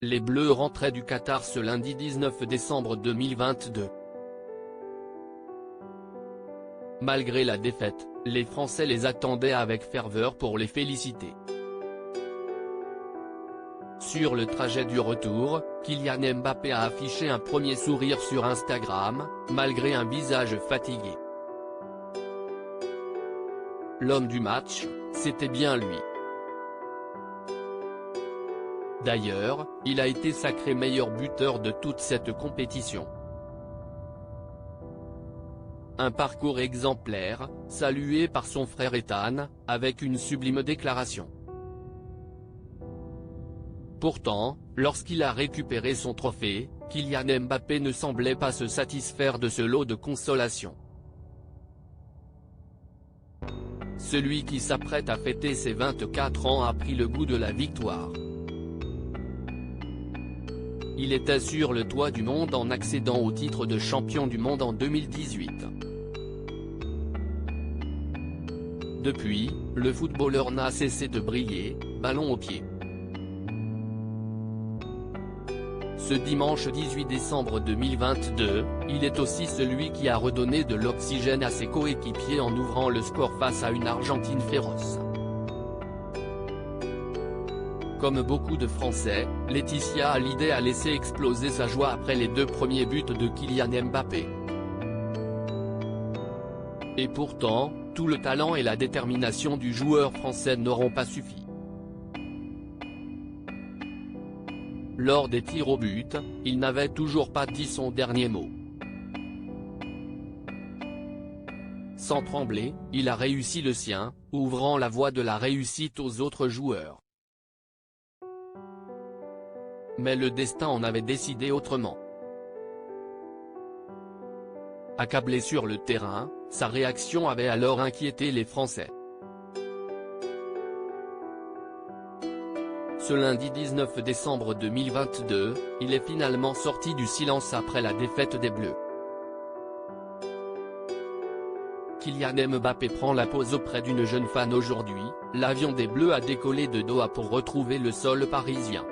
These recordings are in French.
Les Bleus rentraient du Qatar ce lundi 19 décembre 2022. Malgré la défaite, les Français les attendaient avec ferveur pour les féliciter. Sur le trajet du retour, Kylian Mbappé a affiché un premier sourire sur Instagram, malgré un visage fatigué. L'homme du match, c'était bien lui. D'ailleurs, il a été sacré meilleur buteur de toute cette compétition. Un parcours exemplaire, salué par son frère Ethan, avec une sublime déclaration. Pourtant, lorsqu'il a récupéré son trophée, Kylian Mbappé ne semblait pas se satisfaire de ce lot de consolation. Celui qui s'apprête à fêter ses 24 ans a pris le goût de la victoire. Il était sur le toit du monde en accédant au titre de champion du monde en 2018. Depuis, le footballeur n'a cessé de briller, ballon au pied. Ce dimanche 18 décembre 2022, il est aussi celui qui a redonné de l'oxygène à ses coéquipiers en ouvrant le score face à une Argentine féroce. Comme beaucoup de Français, Laetitia Hallyday a laissé exploser sa joie après les 2 premiers buts de Kylian Mbappé. Et pourtant, tout le talent et la détermination du joueur français n'auront pas suffi. Lors des tirs au but, il n'avait toujours pas dit son dernier mot. Sans trembler, il a réussi le sien, ouvrant la voie de la réussite aux autres joueurs. Mais le destin en avait décidé autrement. Accablé sur le terrain, sa réaction avait alors inquiété les Français. Ce lundi 19 décembre 2022, il est finalement sorti du silence après la défaite des Bleus. Kylian Mbappé prend la pause auprès d'une jeune fan aujourd'hui, l'avion des Bleus a décollé de Doha pour retrouver le sol parisien.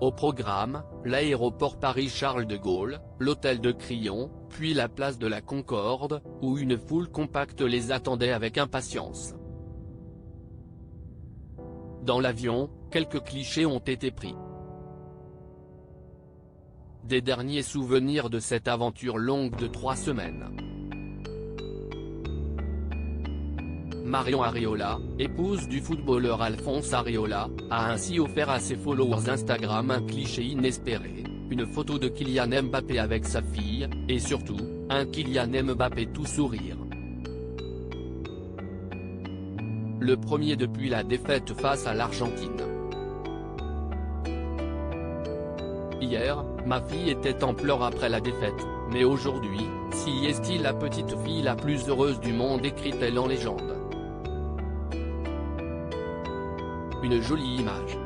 Au programme, l'aéroport Paris-Charles de Gaulle, l'hôtel de Crillon, puis la place de la Concorde, où une foule compacte les attendait avec impatience. Dans l'avion, quelques clichés ont été pris. Des derniers souvenirs de cette aventure longue de 3 semaines. Marion Areola, épouse du footballeur Alphonse Areola, a ainsi offert à ses followers Instagram un cliché inespéré, une photo de Kylian Mbappé avec sa fille, et surtout, un Kylian Mbappé tout sourire. Le premier depuis la défaite face à l'Argentine. Hier, ma fille était en pleurs après la défaite, mais aujourd'hui, si est-il la petite fille la plus heureuse du monde, écrit-elle en légende. Une jolie image.